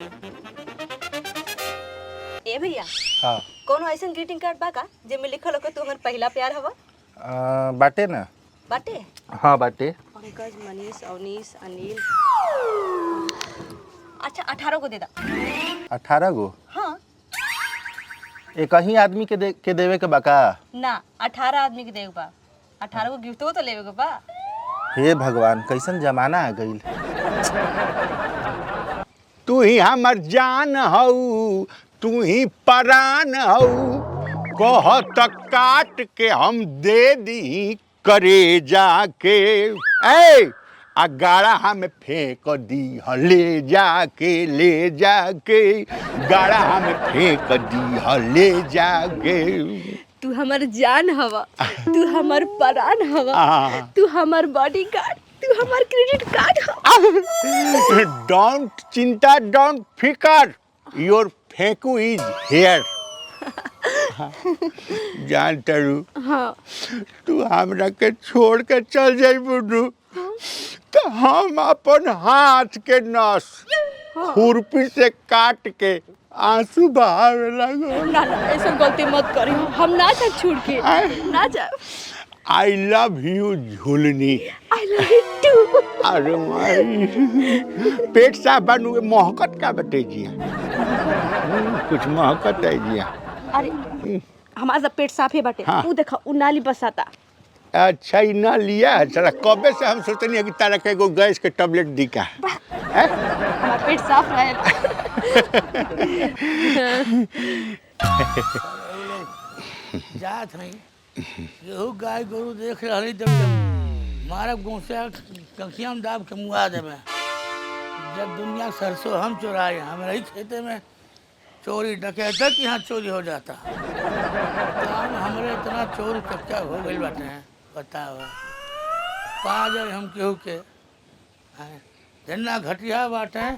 ए भैया हाँ कोनो ऐसा ग्रीटिंग कार्ड बा का जेमे लिखल हो कि तू हमर पहला प्यार हवा? बाटे ना। बाटे हाँ बाटे। पंकज, मनीष, अवनीश, अनिल। अच्छा 18 को दे दा। 18 गो हाँ एक ही आदमी के देवे के बका। ना 18 आदमी के देवे बा। 18 को गिफ्ट तो लेवे के बा। हे भगवान कैसन जमाना आ गईल। तू ही हमर जान हऊ, तू ही परान हऊ, कह तक काट के हम दे दी करे जाके। ए आ गाड़ा हमें फेंक दी ले जाके गाड़ा हमें फेंक दी ले जाके। तू हमर जान हवा, तू हमर परान हवा, तू हमर बॉडीगार्ड, तू हमर क्रेडिट कार्ड हवा। डोंट चिंता, डोंट फिकर, योर फेंकू इज हेयर। जान तरू हाँ तू हमरा के छोड़ के चल जाई बुड्डू तो हम अपन हाथ के नस खुरपी से काट के आंसू बहावे लगो। ना ना ऐसा गलती मत करी, हम ना जा छोड़ के ना जा। आई लव यू झुलनी। I love you too. अरे माई पेट साफ बनू महकत का बटे जिया। कुछ महकत है जिया। अरे हमारा सब पेट साफ है बाटे। हाँ। ऊ देखा ऊ नाली बसाता। अच्छा ही ना लिया है चला कबे से हम सोचनी है कि तारा के एगो गैस के टैबलेट दी का। हमारा पेट साफ रहे। जात नहीं केहू गाय गोरू देख रही जब मारब गौसे कखिया में दाब के मुआ देवे। जब दुनिया सरसों हम चुराए हमारे ही खेते में चोरी डकैत कि यहाँ चोरी हो जाता। काम हमारे इतना चोर चक्का हो गई बाटे हैं बताओ। पा जाए हम केहू के जिन्ना घटिया बाटे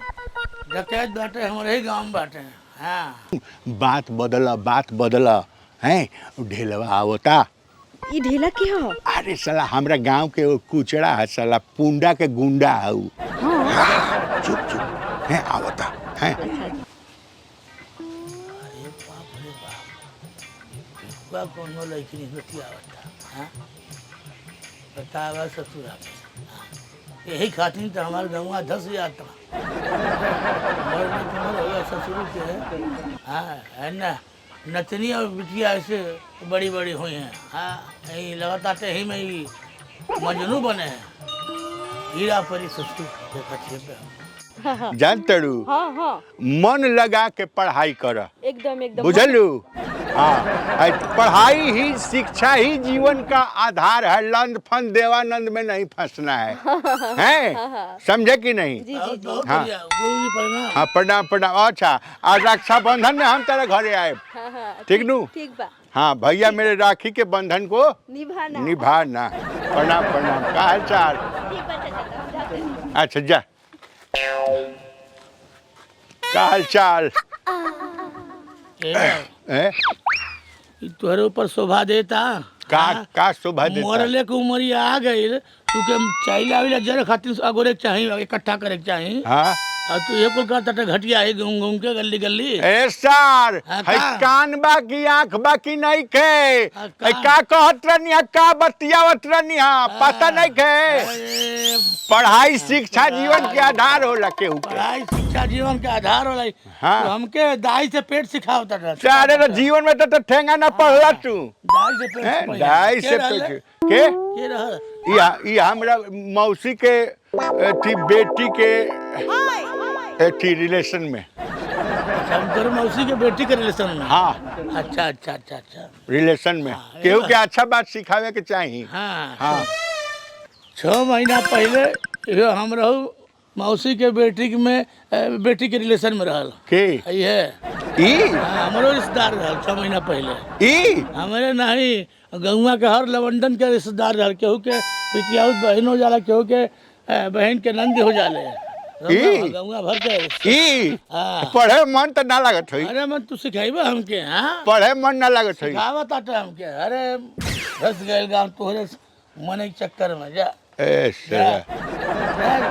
डकैत बाटे हमारे ही गाँव में बाटे हैं। हाँ बात बदला हैं ढेलवा आवता। ई ढेला के हो? अरे साला हमरा गांव के वो कुचड़ा है साला पुंडा के गुंडा है उ। हाँ। चुप चुप हैं आवता हैं। अरे बाप रे बाप बा कोनो लड़की नहीं बेटी आवता। हाँ बतावा ससुरा में यही खातिर तो हमारे गंवा धस जाता। तुम्हारे होगा ससुर के। हाँ है ना नतनी और बिटिया ऐसे बड़ी बड़ी हुई हैं। हाँ यही लगातार यही में ही मजनू बने हैं। हीरा परी ससुर देखा पे जान तड़ू हाँ हाँ मन लगा के पढ़ाई कर एकदम एकदम बुझलू। हाँ पढ़ाई ही शिक्षा ही जीवन का आधार है। लंद फंद देवानंद में नहीं फंसना है। हैं समझे कि नहीं? जी जी जी। बहुत हाँ। बढ़िया गुरु जी प्रणाम। हाँ प्रणाम प्रणाम। अच्छा आज रक्षाबंधन में हम तेरे घरे आए। हाँ हाँ ठीक नू? ठीक बा। हाँ भैया मेरे राखी के बंधन को निभाना। निभाना। प्रणाम प्रणाम। का हाल चाल? ठीक बा चाचा हम जाते हैं। अच्छा जा। का हाल चाल? हैं? तुहरे ऊपर शोभा देता का शोभा देता? मरले के उमरिया आ गई तू के चाहिए आविला जरे खातिर अगोरे के चाहिए इकट्ठा करे के चाहिए। हाँ और तू एक को कहता घटिया है घूम घूम के गली गली। ए सार हाँ, है का? कान बाकी आंख बाकी नहीं खे। हाँ, है का? का कहत रहनी है का बतियावत रहनी है पता नहीं खे। अरे, पढ़ाई शिक्षा जीवन के आधार होला केहू के। पढ़ाई शिक्षा जीवन के आधार होला। हाँ। तो हमके दाई से पेट सिखावता था। सारे तो जीवन में तो ठेंगा ना पढ़ला तू। दाई से पेट हैं? सिखाया। दाई के से रहले? पेट के के रहल? ई हमरा मौसी के थी बेटी के थी रिलेशन में। शंकर मौसी के बेटी के रिलेशन में। हाँ अच्छा अच्छा अच्छा अच्छा। रिलेशन में हाँ, केहू ये के अच्छा बात सिखावे के चाहिए। हाँ हाँ 6 महीना पहले ये हम रहू मौसी के बेटी के रिलेशन में रहल। के ये ई हमारो रिश्तेदार रहल 6 महीना पहले। ई हमारे नहीं गौवा के हर लवंडन के रिश्तेदार रहल। केहू के पितियाउत बहन हो जाला, केहू के बहन के नंद हो जाले। गौवा भर के। ई हाँ। पढ़े मन तो ना लागत है। अरे मन तू सिखाइबा हमके। हाँ पढ़े मन ना लागत है। सिखावत आटे हमके। अरे रस गए गाँव तोहरे मन के चक्कर में जा। ए साला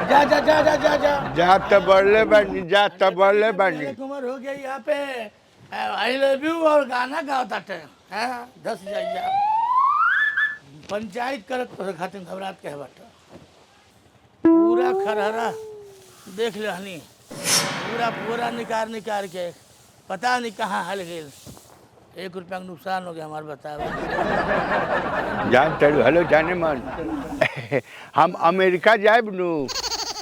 जा जा जा जा जा जा जा तो बढ़ले बनी जा तो बढ़ले बनी उम्र हो गई यहाँ पे आई लव यू और गाना गाता थे 10 जा पंचायत करत तो खातिर घबरात के बाटा पूरा खरहरा देख लहनी पूरा पूरा निकार के पता नहीं कहाँ हल गेल 1 रुपया का नुकसान हो गया हमारे बतावे जान चलू हेलो जाने मन हम अमेरिका जाए नु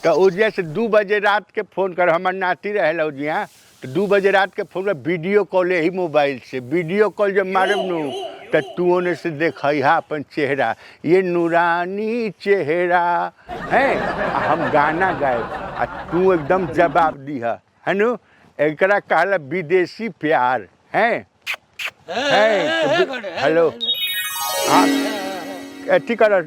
तो उजिया से 2 बजे रात के फोन कर हमार नाती रहे उजिया तो 2 बजे रात के फोन में वीडियो कॉल ही मोबाइल से वीडियो कॉल जब मारब नु तो तू ओने से देखा अपन चेहरा ये नूरानी चेहरा है हम गाना गाए आ तू एकदम जवाब दिया है नु एकरा कहला विदेशी प्यार है हेलो हाँ अथी कर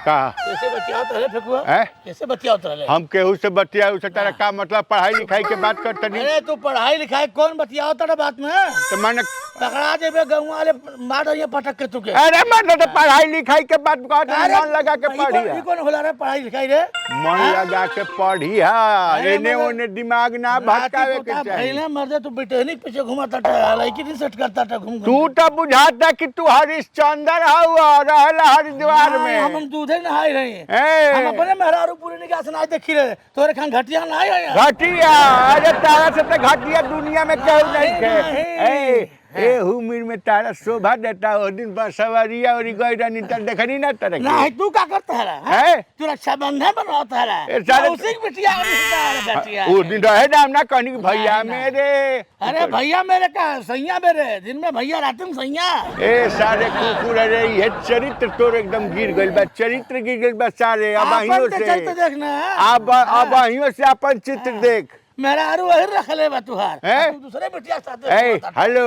का कैसे बतियाओ तो फेकुआ हैं? कैसे बतियाओ तो हम केहू से बतिया उसे तारा का मतलब पढ़ाई लिखाई के बात करते नहीं अरे तू पढ़ाई लिखाई कौन बतियाओ तेरा बात में तो मैंने पकड़ा देबे गाँव वाले मार रही पटक के तुके अरे मतलब तो पढ़ाई लिखाई के बात कहते मन लगा के पढ़ी कौन होला रे पढ़ाई लिखाई रे मन लगा के पढ़ी एने ओने दिमाग ना भटकावे के चाहिए पहले मर्दे तू बिटेनिक पीछे घुमाता था लड़की नहीं सेट करता था घूम तू तो बुझाता कि तू हरिश्चंद्र हवा रहला हरिद्वार में हम दूधे नहाई रही ए। हम अपने मेहरारू पूरी निगाह से नहीं देखी रहे तोरे खान घटिया नहाई रही घटिया अरे तारा से तो घटिया दुनिया में केहू नहीं नहीं। थे ए उम्र में तारा शोभा देता ओ दिन बस सवारिया और गई रहनी त देखनी ना तरह नहीं तू क्या करता है है तू रक्षाबंधन बनाता है ए, सारे- उसी की बिटिया का रिश्ता है बेटिया उस दिन रहे ना हम ना कहनी कि भैया नहीं, मेरे अरे भैया मेरे का सैया मेरे दिन में भैया रात में सैया ए सारे कुकुर अरे ये चरित्र तोर एकदम गिर गइल बा चरित्र गिर गइल बा सारे अबाहियों अपन ते चलते से देखना अब अबाहियों से अपन चित्र देख मेरा आरू वही रख ले बा तुहार हैं? तू दूसरे बिटिया के साथ ए हेलो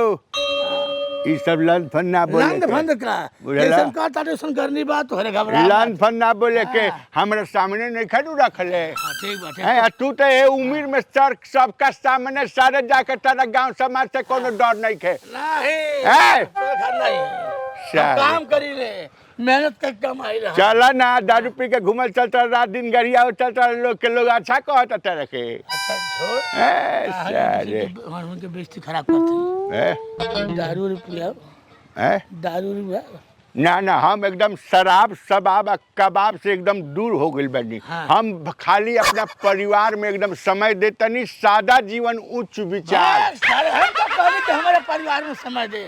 ई सब लन फन ना बोले लंग फंद का बुझला? जैसन का तारेसन करनी बात तोहरे घबरा लन फन ना बोले के हमरा सामने नहीं खड़ू रखले ठीक बा ठीक है तू तो ये उम्र में सर सबका सामने सारे जाके तारा गांव समाज से कोनो डर नहीं खे नहीं है तोरे घर नहीं सारे। काम करी ले मेहनत कर कमाई रहा चला ना दारू पी के घूमल चलता रात दिन गरिया चलता लोग के लोग अच्छा कहता तरह के अच्छा छोड़ ए सारे उनके बेइज्जती खराब करते ए दारू पिया ए दारू ना ना हम एकदम शराब शबाब और कबाब से एकदम दूर हो गए बनी हाँ। हम खाली अपना परिवार में एकदम समय देतनी सादा जीवन उच्च विचार सारे हम तो कहली कि हमारे परिवार में समय दे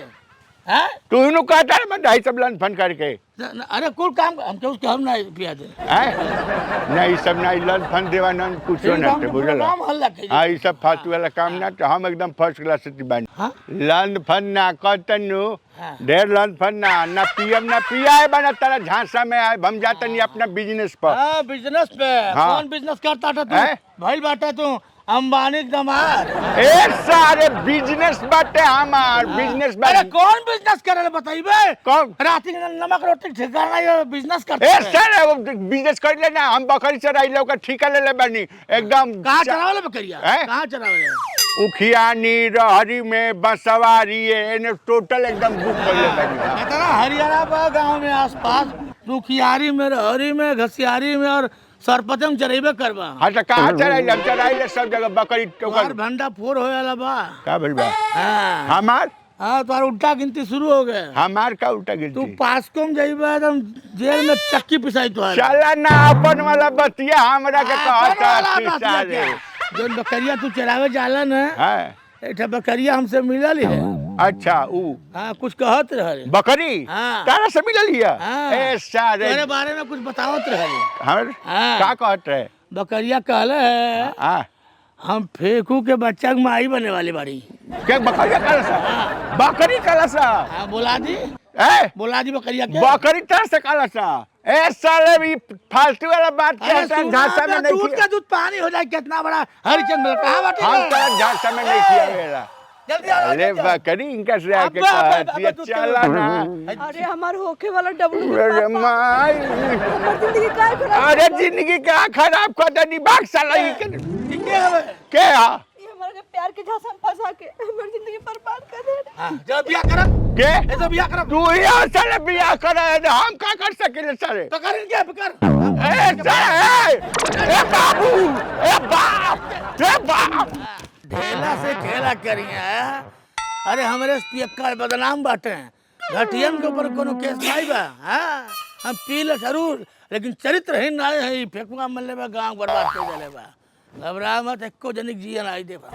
हैं तू इनु कहता है मैं ढाई सब लन फन करके अरे कुल काम हम क्यों हम नहीं पिया दे हैं नहीं सब ना लन फन देवानंद कुछ ना थे बुझल काम हल्ला के हाँ ये सब फालतू वाला काम ना तो हम एकदम फर्स्ट क्लास से बनी हाँ लन फन ना कहतनु हाँ। ढेर लन फन ना पीएम ना पिया है बना तारा झांसा में आए हम जातनी अपना बिजनेस पर हाँ बिजनेस पे हाँ। कौन बिजनेस करता था हैं? तू भाई बाटा तू अंबानी के दामाद ए सारे बिजनेस बाटे हमार बिजनेस अरे बाटे कौन बिजनेस करे बताइबे कौन राती के नमक रोटी ठिकाना ये बिजनेस करते ए हैं सर वो बिजनेस कर लेना हम बकरी चराई लोग ठिका ले ले बनी एकदम कहाँ चरावले बकरिया हैं? कहाँ चरावले उखियानी रहरी में बसवारी है टोटल एकदम बुक कर ले बनी इतना हरियाणा बा गांव में आसपास दुखियारी में रहरी में घसियारी में और सरपते में चरेबे करबा हाँ तो कहाँ चराई ले हम चराई ले सब जगह बकरी तोहर भंडा फोर होएला बा का बोल बा हाँ हमार हाँ तुम्हारा उल्टा गिनती शुरू हो गए हमार का उल्टा तू गिनती पासको में जाइबे एकदम जेल में चक्की पिसाई तो चला ना अपन वाला बतिया हमरा के कहता सारे जो बकरिया तू चरावे जाला ना हां एठा बकरिया हमसे मिलल है अच्छा ऊ हाँ कुछ कहत रहे बकरी हाँ। तारा से मिलल हिया हाँ। ए सारे तेरे बारे में कुछ बतावत रहे हमर हाँ। का कहत रहे बकरिया कहले है हां हम फेंकू के बच्चा के माई बने वाली बाड़ी के बकरी कलसा बकरी कलसा हाँ बोला दी ए बोला दी बकरिया के बकरी तरह से कलसा ए साले भी फालतू वाला बात अरे कहता सुना झांसा में ना, नहीं दूध किया का दूध पानी हो जाए कितना बड़ा हरिचंद कहाँ बाटे हम तो झांसा में नहीं किया मेरा जल्दी आओ, अरे जल्दी आओ। बकरी इनका से आके अब्बा, अब्बा, कहती अब्बा, तू चला ना अरे हमार होके वाला डब्लू अरे माई हमार जिंदगी काय खराब अरे जिंदगी का खराब कर दनी बाग साला ये के ठीक है के हा ये हमारे के प्यार के झांसा में फंसा के हमारी जिंदगी बर्बाद कर दे। हां जब बियाह करब के ऐसा बियाह करब तू यहाँ साले बियाह करे हम का कर सकिले साले तो करें क्या कर ए बाबू ए बाप ए बाप ढेला से खेला करिए अरे हमारे पियक्का बदनाम बाटे घटियन के ऊपर कोनो केस नहीं बा हां हम पीले जरूर लेकिन चरित्रहीन ना है फेकुआ मल्ले बा गांव बर्बाद कर देले बा घबरा मत एको जनिक जियन आई दे बा